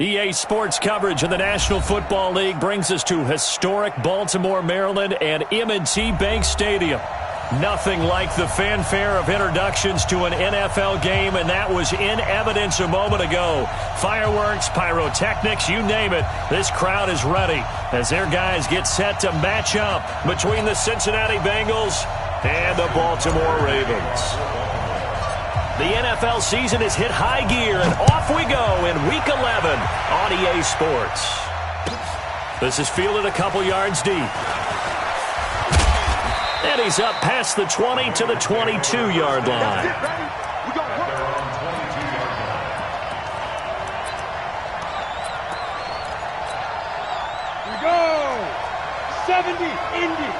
EA Sports coverage of the National Football League brings us to historic Baltimore, Maryland, and M&T Bank Stadium. Nothing like the fanfare of introductions to an NFL game, and that was in evidence a moment ago. Fireworks, pyrotechnics, you name it. This crowd is ready as their guys get set to match up between the Cincinnati Bengals and the Baltimore Ravens. The NFL season has hit high gear, and off we go in Week 11 on EA Sports. This is fielded a couple yards deep. And he's up past the 20 to the 22-yard line. We go! 70, Indy.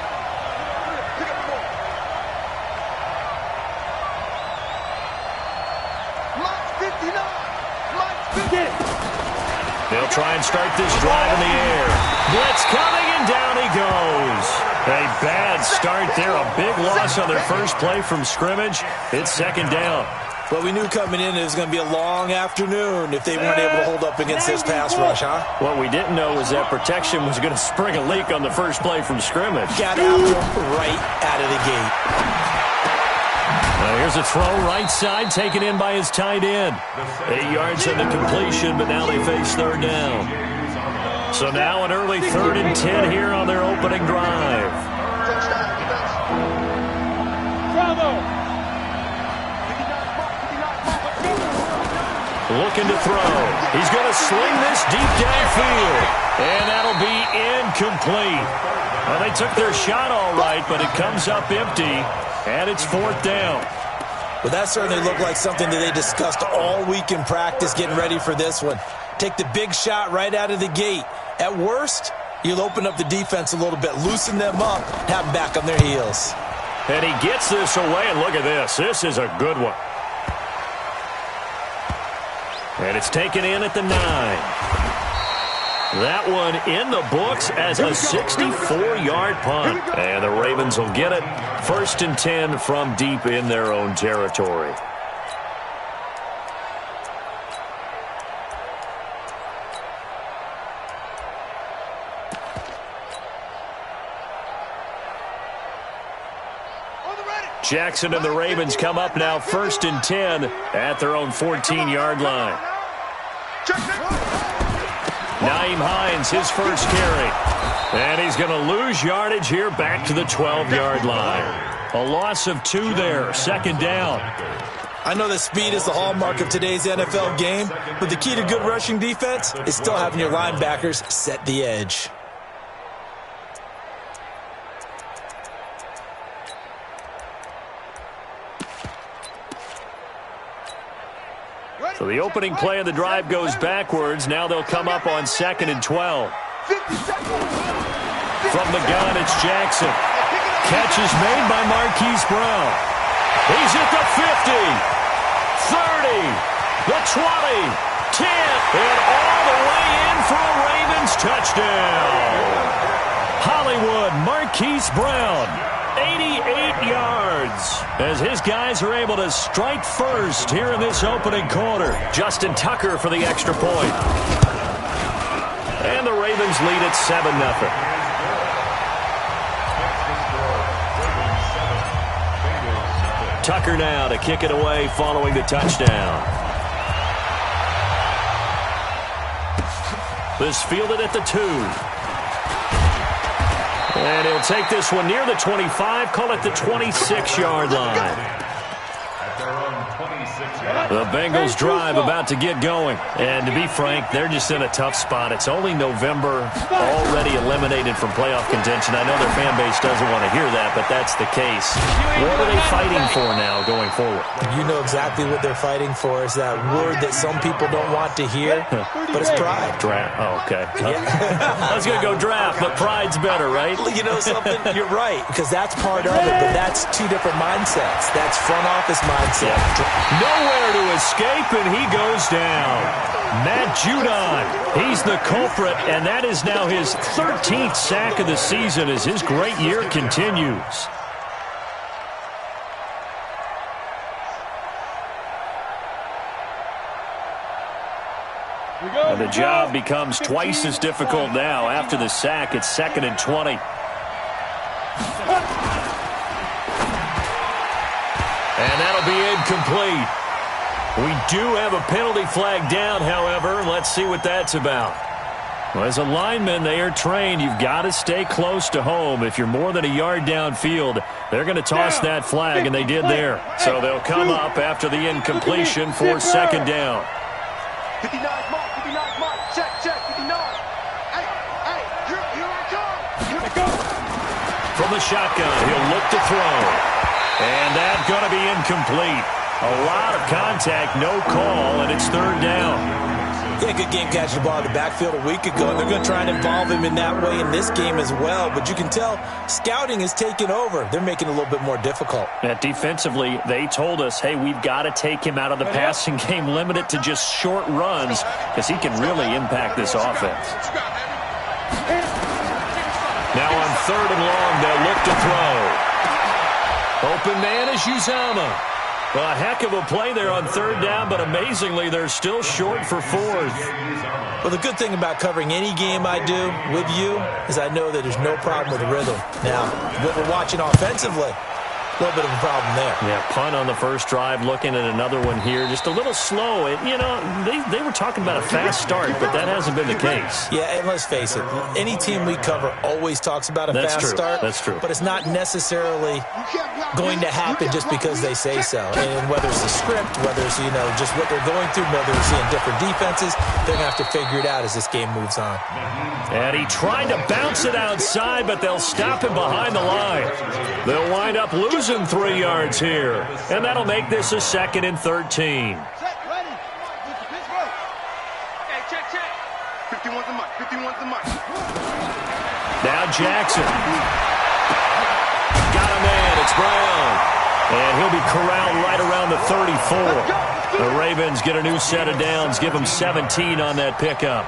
They'll try and start this drive in the air. Blitz coming, and down he goes. A bad start there. A big loss on their first play from scrimmage. It's second down. But we knew coming in it was going to be a long afternoon if they weren't able to hold up against this pass rush, huh? What we didn't know was that protection was going to spring a leak on the first play from scrimmage. Got after him right out of the gate. Now here's a throw right side taken in by his tight end. 8 yards on the completion, but now they face third down. So now an early 3rd and 10 here on their opening drive. Looking to throw. He's going to sling this deep downfield. And that'll be incomplete. Well, they took their shot all right, but it comes up empty. And it's 4th down. Well, that certainly looked like something that they discussed all week in practice getting ready for this one. Take the big shot right out of the gate. At worst, you'll open up the defense a little bit, loosen them up, have them back on their heels. And he gets this away, and look at this. This is a good one. And it's taken in at the 9. That one in the books as a 64-yard punt. And the Ravens will get it. 1st and 10 from deep in their own territory. Jackson and the Ravens come up now 1st and 10 at their own 14-yard line. Nyheim Hines, his first carry. And he's going to lose yardage here back to the 12-yard line. A loss of 2 there, 2nd down. I know that speed is the hallmark of today's NFL game, but the key to good rushing defense is still having your linebackers set the edge. So the opening play of the drive goes backwards. Now they'll come up on 2nd and 12. From the gun, it's Jackson. Catch is made by Marquise Brown. He's at the 50, 30, the 20, 10, and all the way in for a Ravens touchdown. Hollywood Marquise Brown, 88 yards, as his guys are able to strike first here in this opening quarter. Justin Tucker for the extra point. And the Ravens lead at 7-0. Tucker now to kick it away following the touchdown. This fielded at the 2. And he'll take this one near the 25, call it the 26-yard line. The Bengals drive about to get going. And to be frank, they're just in a tough spot. It's only November, already eliminated from playoff contention. I know their fan base doesn't want to hear that, but that's the case. What are they fighting for now going forward? You know exactly what they're fighting for. Is that word that some people don't want to hear, but it's pride. Draft. Oh, okay. Yeah. I was going to go draft, but pride's better, right? You know something? You're right, because that's part of it, but that's 2 different mindsets. That's front office mindset. Nowhere to escape, and he goes down. Matt Judon, he's the culprit, and that is now his 13th sack of the season as his great year continues. And The job becomes twice as difficult now. After the sack, it's 2nd and 20. And that'll be incomplete. We do have a penalty flag down, however. Let's see what that's about. Well, as a lineman, they are trained. You've got to stay close to home. If you're more than a yard downfield, they're going to toss that flag, and they did there. So they'll come up after the incompletion for 2nd down. 59 mark, 59 mark. Check, 59. Hey, here I come. From the shotgun, he'll look to throw. And that's going to be incomplete. A lot of contact, no call, and it's 3rd down. Yeah, good game catching the ball in the backfield a week ago, and they're going to try and involve him in that way in this game as well. But you can tell scouting is taking over. They're making it a little bit more difficult. Defensively, they told us, hey, we've got to take him out of the passing game, limit it to just short runs, because he can really impact this offense. Now on 3rd and long, they'll look to throw. Open man is Uzomah. Well, a heck of a play there on 3rd down, but amazingly, they're still short for 4th. Well, the good thing about covering any game I do with you is I know that there's no problem with the rhythm. Now, what we're watching offensively, a little bit of a problem there. Yeah, punt on the first drive, looking at another one here. Just a little slow. You know, they were talking about a fast start, but that hasn't been the case. Yeah, and let's face it, any team we cover always talks about a fast start. That's true. But it's not necessarily going to happen just because they say so. And whether it's the script, whether it's, you know, just what they're going through, whether they're seeing different defenses, they're going to have to figure it out as this game moves on. And he tried to bounce it outside, but they'll stop him behind the line. They'll wind up losing 3 yards here. And that'll make this a 2nd and 13. Now Jackson. Got a man. It's Brown. And he'll be corralled right around the 34. The Ravens get a new set of downs. Give them 17 on that pickup.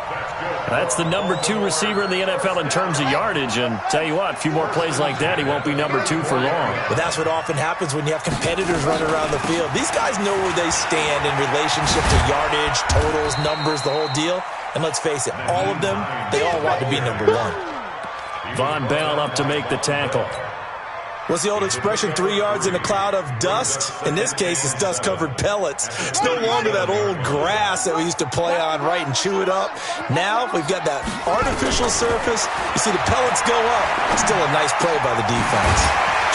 That's the number 2 receiver in the NFL in terms of yardage. And tell you what, a few more plays like that, he won't be number 2 for long. But that's what often happens when you have competitors running around the field. These guys know where they stand in relationship to yardage, totals, numbers, the whole deal. And let's face it, all of them, they all want to be number 1. Von Bell up to make the tackle. What's the old expression, 3 yards in a cloud of dust? In this case, it's dust-covered pellets. It's no longer that old grass that we used to play on, right, and chew it up. Now we've got that artificial surface. You see the pellets go up. Still a nice play by the defense.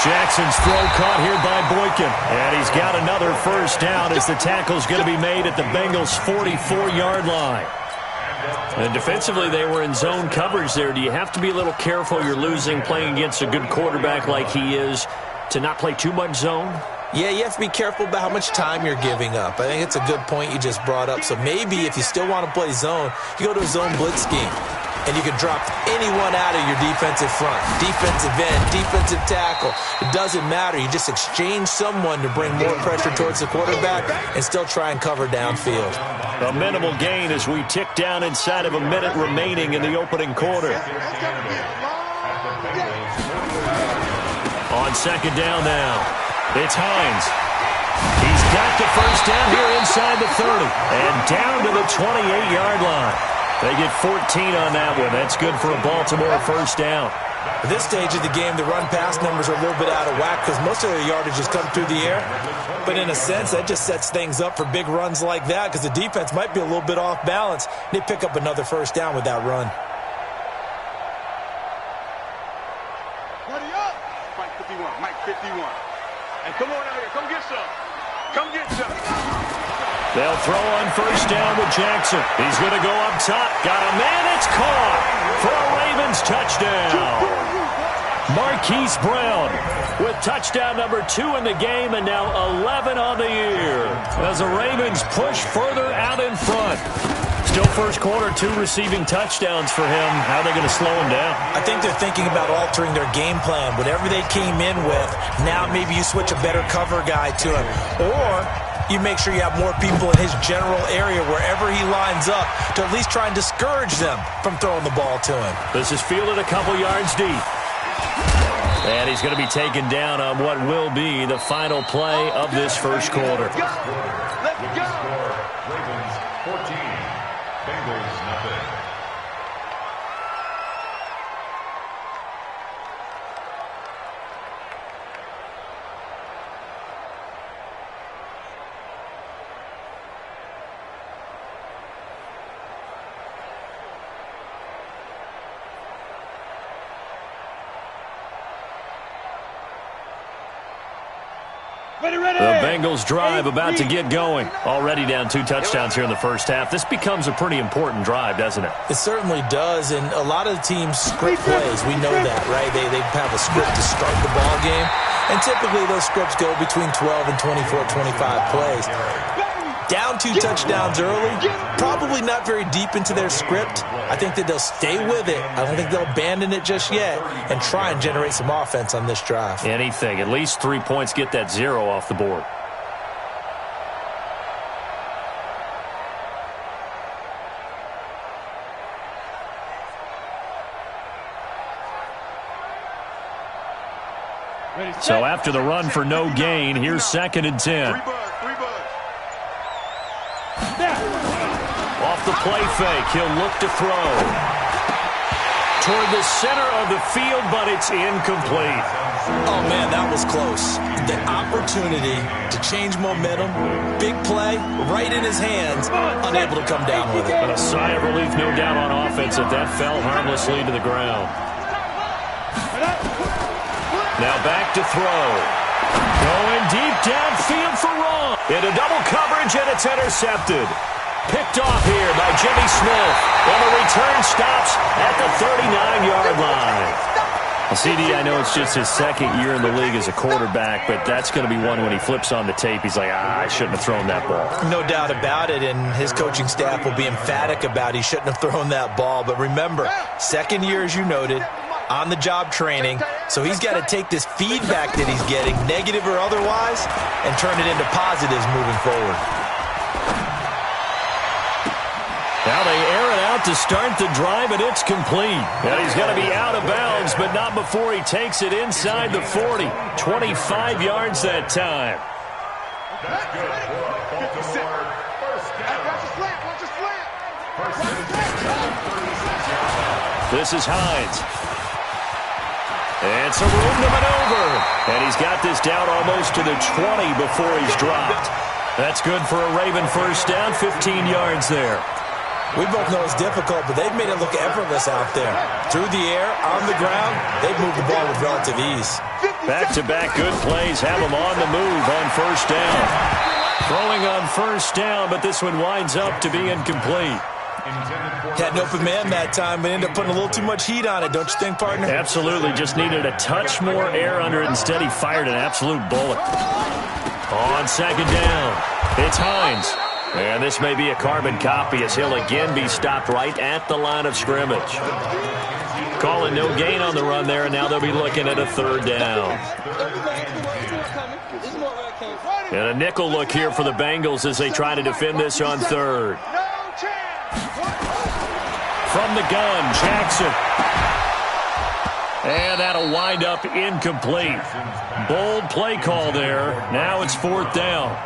Jackson's throw caught here by Boykin. And he's got another first down as the tackle's going to be made at the Bengals' 44-yard line. And defensively, they were in zone coverage there. Do you have to be a little careful? You're losing, playing against a good quarterback like he is, to not play too much zone? Yeah, you have to be careful about how much time you're giving up. I think it's a good point you just brought up. So maybe if you still want to play zone, you go to a zone blitz scheme. And you can drop anyone out of your defensive front, defensive end, defensive tackle. It doesn't matter. You just exchange someone to bring more pressure towards the quarterback and still try and cover downfield. A minimal gain as we tick down inside of a minute remaining in the opening quarter. On 2nd down now, it's Hines. He's got the first down here inside the 30 and down to the 28-yard line. They get 14 on that one. That's good for a Baltimore first down. At this stage of the game, the run-pass numbers are a little bit out of whack because most of their yardage has come through the air. But in a sense, that just sets things up for big runs like that because the defense might be a little bit off balance. They pick up another first down with that run. Buddy up! Mike 51, Mike 51. Hey, come on out here. Come get some. Come get some. They'll throw on first down with Jackson. He's going to go up top. Got a man. It's caught for a Ravens touchdown. Marquise Brown with touchdown number 2 in the game and now 11 on the year as the Ravens push further out in front. Still first quarter, 2 receiving touchdowns for him. How are they going to slow him down? I think they're thinking about altering their game plan. Whatever they came in with, now maybe you switch a better cover guy to him. Or you make sure you have more people in his general area wherever he lines up to at least try and discourage them from throwing the ball to him. This is fielded a couple yards deep. And he's going to be taken down on what will be the final play of this first quarter. Let's go. Ravens 14, Bengals 9. The Bengals drive about to get going. Already down 2 touchdowns here in the first half. This becomes a pretty important drive, doesn't it? It certainly does, and a lot of the teams script plays. We know that, right? They have a script to start the ball game, and typically those scripts go between 12 and 24, 25 plays. Down 2 touchdowns early, probably not very deep into their script. I think that they'll stay with it. I don't think they'll abandon it just yet and try and generate some offense on this drive. Anything. At least 3 points, get that 0 off the board. So after the run for no gain, here's 2nd and 10. Off the play fake, he'll look to throw. Toward the center of the field, but it's incomplete. Oh, man, that was close. The opportunity to change momentum, big play, right in his hands, unable to come down with it. But a sigh of relief, no doubt, on offense that fell harmlessly to the ground. Now back to throw. Going deep downfield for Ron. Into double coverage, and it's intercepted. Picked off here by Jimmy Smith. And the return stops at the 39-yard line. Well, CD, I know it's just his 2nd year in the league as a quarterback, but that's going to be one when he flips on the tape. He's like, I shouldn't have thrown that ball. No doubt about it, and his coaching staff will be emphatic about he shouldn't have thrown that ball. But remember, 2nd year, as you noted, on-the-job training, so he's got to take this feedback that he's getting, negative or otherwise, and turn it into positives moving forward. Now they air it out to start the drive, and it's complete. And he's going to be out of bounds, but not before he takes it inside the 40. 25 yards that time. This is Hines. And some room to maneuver. And he's got this down almost to the 20 before he's dropped. That's good for a Raven first down, 15 yards there. We both know it's difficult, but they've made it look effortless out there. Through the air, on the ground, they've moved the ball with relative ease. Back-to-back good plays have them on the move on first down. Throwing on first down, but this one winds up to be incomplete. Had an open man that time, but ended up putting a little too much heat on it, don't you think, partner? Absolutely. Just needed a touch more air under it. Instead, he fired an absolute bullet. On 2nd down, it's Hines. And this may be a carbon copy as he'll again be stopped right at the line of scrimmage. Calling no gain on the run there, and now they'll be looking at a 3rd down. And a nickel look here for the Bengals as they try to defend this on 3rd. From the gun, Jackson. And that'll wind up incomplete. Bold play call there. Now it's 4th down.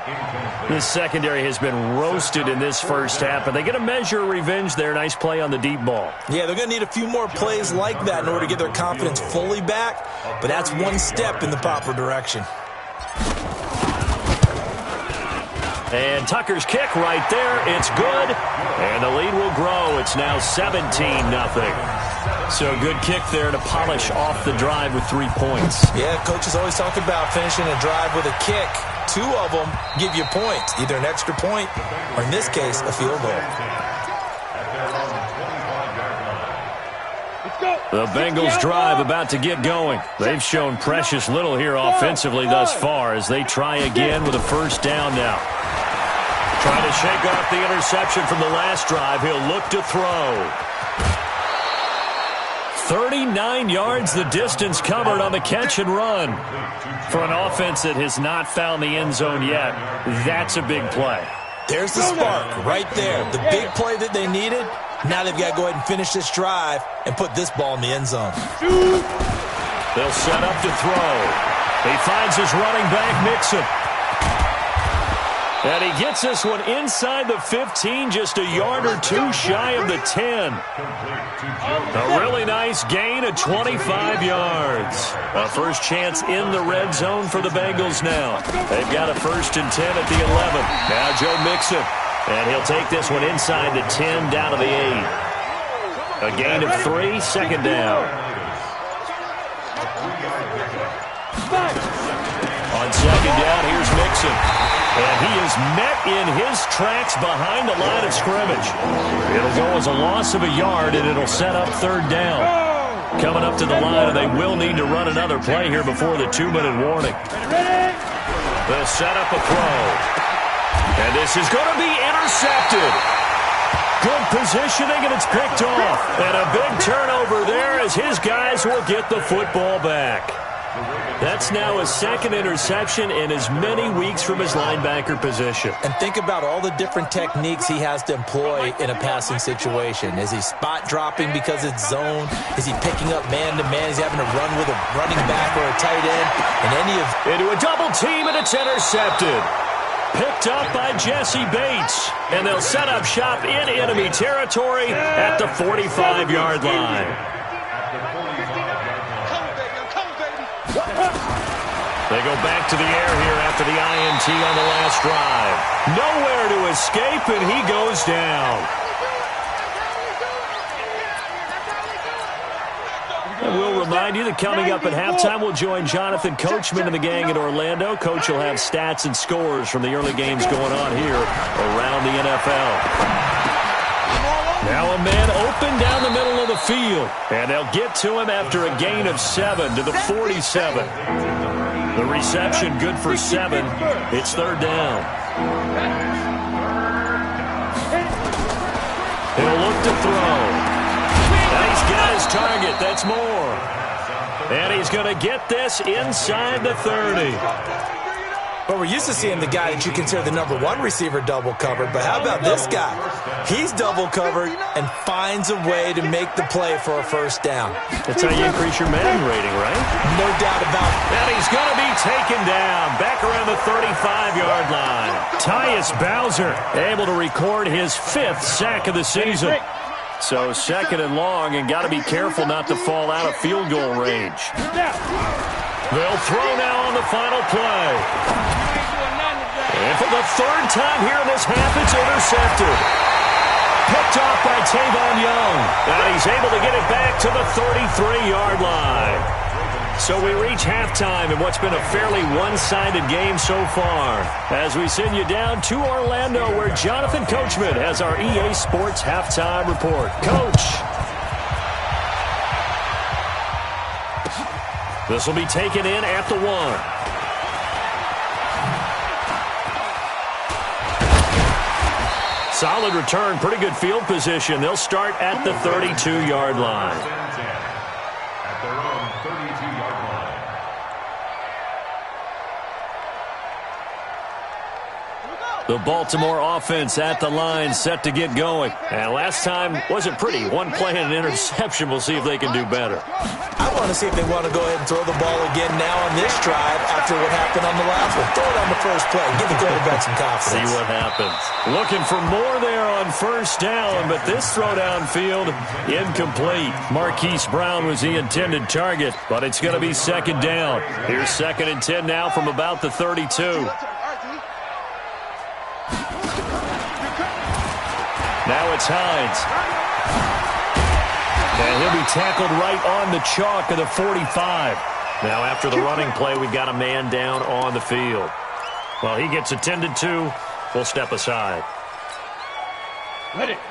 This secondary has been roasted in this first half, but they get a measure of revenge there. Nice play on the deep ball. Yeah, they're going to need a few more plays like that in order to get their confidence fully back, but that's one step in the proper direction. And Tucker's kick right there. It's good. And the lead will grow. It's now 17-0. So a good kick there to polish off the drive with 3 points. Yeah, coaches always talk about finishing a drive with a kick. 2 of them give you points, either an extra point or, in this case, a field goal. The Bengals drive about to get going. They've shown precious little here offensively thus far as they try again with a first down now. Trying to shake off the interception from the last drive. He'll look to throw. 39 yards the distance covered on the catch and run. For an offense that has not found the end zone yet, that's a big play. There's the spark right there. The big play that they needed. Now they've got to go ahead and finish this drive and put this ball in the end zone. They'll set up to throw. He finds his running back, Mixon. And he gets this one inside the 15, just a yard or 2 shy of the 10. A really nice gain of 25 yards. A first chance in the red zone for the Bengals now. They've got a 1st and 10 at the 11. Now Joe Mixon. And he'll take this one inside the 10 down to the 8. A gain of 3, 2nd down. On 2nd down, here's Jackson. And he is met in his tracks behind the line of scrimmage. It'll go as a loss of a yard, and it'll set up third down. Coming up to the line, and they will need to run another play here before the 2-minute warning. They'll set up a throw. And this is going to be intercepted. Good positioning, and it's picked off. And a big turnover there as his guys will get the football back. That's now his second interception in as many weeks from his linebacker position. And think about all the different techniques he has to employ in a passing situation. Is he spot dropping because it's zone? Is he picking up man-to-man? Is he having to run with a running back or a tight end? And any of... Into a double team, and it's intercepted. Picked up by Jesse Bates. And they'll set up shop in enemy territory at the 45-yard line. They go back to the air here after the INT on the last drive. Nowhere to escape, and he goes down. And we'll remind you that coming up at halftime, we'll join Jonathan Coachman and the gang in Orlando. Coach will have stats and scores from the early games going on here around the NFL. Now a man open down the middle of the field. And they'll get to him after a gain of 7 to the 47. The reception good for 7. It's third down. He'll look to throw. And he's got his target. That's more. And he's going to get this inside the 30. But we're used to seeing the guy that you consider the number 1 receiver double covered. But how about this guy? He's double covered and finds a way to make the play for a first down. That's how you increase your Madden rating, right? No doubt about it. And he's going to be taken down back around the 35-yard line. Tyus Bowser able to record his 5th sack of the season. So second and long, and got to be careful not to fall out of field goal range. They'll throw now on the final play. And for the 3rd time here in this half, it's intercepted. Picked off by Tavon Young. And he's able to get it back to the 33-yard line. So we reach halftime in what's been a fairly one-sided game so far. As we send you down to Orlando, where Jonathan Coachman has our EA Sports halftime report. Coach. This will be taken in at the 1. Solid return, pretty good field position. They'll start at the 32-yard line. At their own 32-yard line. The Baltimore offense at the line, set to get going. And last time wasn't pretty. One play and an interception. We'll see if they can do better. I want to see if they want to go ahead and throw the ball again now on this drive after what happened on the last one. Throw it on the first play. Give the quarterback some confidence. See what happens. Looking for more there on first down, but this throw downfield incomplete. Marquise Brown was the intended target, but it's going to be second down. Here's 2nd and 10 now from about the 32. Now it's Hines. And he'll be tackled right on the chalk of the 45. Now after the running play, we've got a man down on the field. Well, he gets attended to. We'll step aside. Ready. Come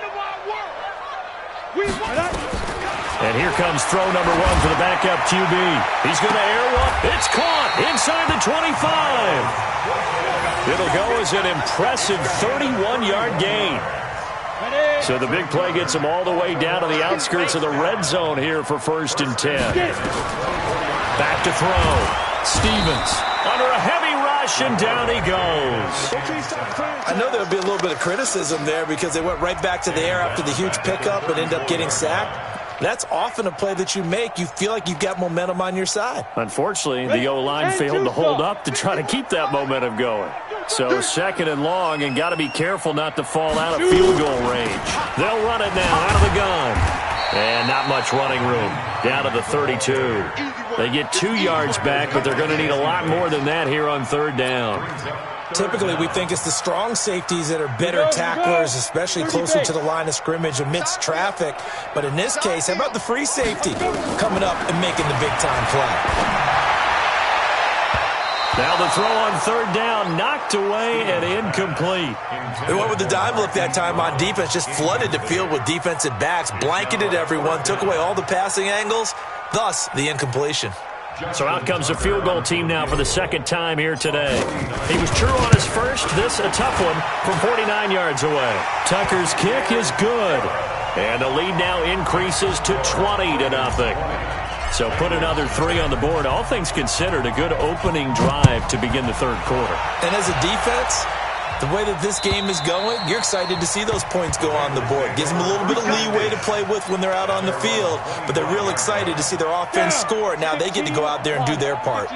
to my world. We want it. And here comes throw number 1 for the backup QB. He's going to air one. It's caught inside the 25. It'll go as an impressive 31-yard gain. So the big play gets him all the way down to the outskirts of the red zone here for 1st and 10. Back to throw. Stevens under a heavy rush, and down he goes. I know there'll be a little bit of criticism there because they went right back to the air after the huge pickup and end up getting sacked. That's often a play that you make. You feel like you've got momentum on your side. Unfortunately, the O-line failed to hold up to try to keep that momentum going. So 2nd and long, and got to be careful not to fall out of field goal range. They'll run it now out of the gun. And not much running room. Down to the 32. They get 2 yards back, but they're going to need a lot more than that here on 3rd down. Typically, we think it's the strong safeties that are better tacklers, especially closer to the line of scrimmage amidst traffic. But in this case, how about the free safety coming up and making the big-time play? Now the throw on third down, knocked away and incomplete. They went with the dime look that time on defense, just flooded the field with defensive backs, blanketed everyone, took away all the passing angles, thus the incompletion. So out comes the field goal team now for the second time here today. He was true on his first. This a tough one from 49 yards away. Tucker's kick is good. And the lead now increases to 20-0. So put another 3 on the board. All things considered, a good opening drive to begin the third quarter. And as a defense, the way that this game is going, you're excited to see those points go on the board. Gives them a little bit of leeway to play with when they're out on the field, but they're real excited to see their offense score. Now they get to go out there and do their part.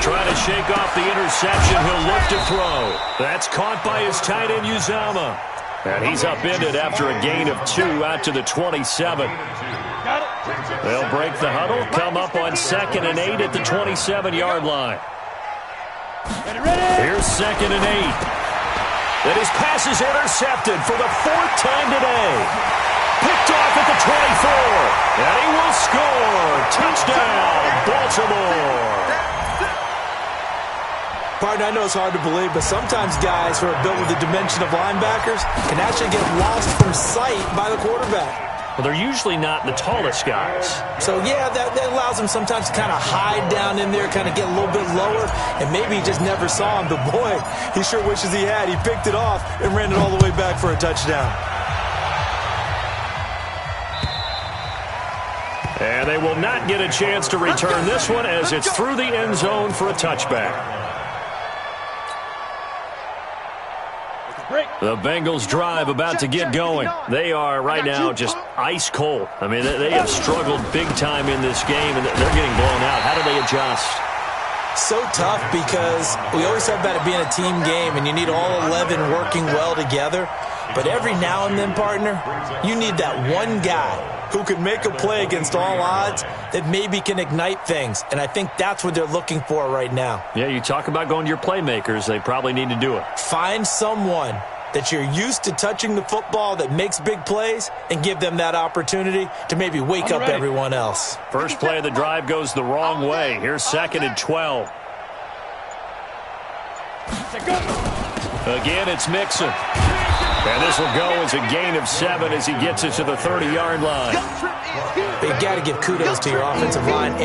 Trying to shake off the interception. He'll look to throw. That's caught by his tight end, Uzama. And he's upended after a gain of 2 out to the 27. They'll break the huddle, come up on 2nd and 8 at the 27-yard line. Here's 2nd and 8. And his pass is intercepted for the 4th time today. Picked off at the 24. And he will score. Touchdown, Baltimore. Partner, I know it's hard to believe, but sometimes guys who are built with the dimension of linebackers can actually get lost from sight by the quarterback. Well, they're usually not the tallest guys. So, yeah, that allows him sometimes to kind of hide down in there, kind of get a little bit lower, and maybe he just never saw him. But, boy, he sure wishes he had. He picked it off and ran it all the way back for a touchdown. And they will not get a chance to return this one as it's through the end zone for a touchback. The Bengals drive about to get going. They are right now just ice cold. I mean, they have struggled big time in this game, and they're getting blown out. How do they adjust? So tough because we always talk about it being a team game, and you need all 11 working well together. But every now and then, partner, you need that one guy who can make a play against all odds that maybe can ignite things. And I think that's what they're looking for right now. Yeah, you talk about going to your playmakers. They probably need to do it. Find someone that you're used to touching the football that makes big plays and give them that opportunity to maybe wake up everyone else. First play of the drive goes the wrong way. Here's 2nd and 12. Again, it's Mixon. And this will go as a gain of 7 as he gets it to the 30-yard line. You got to give kudos to your offensive line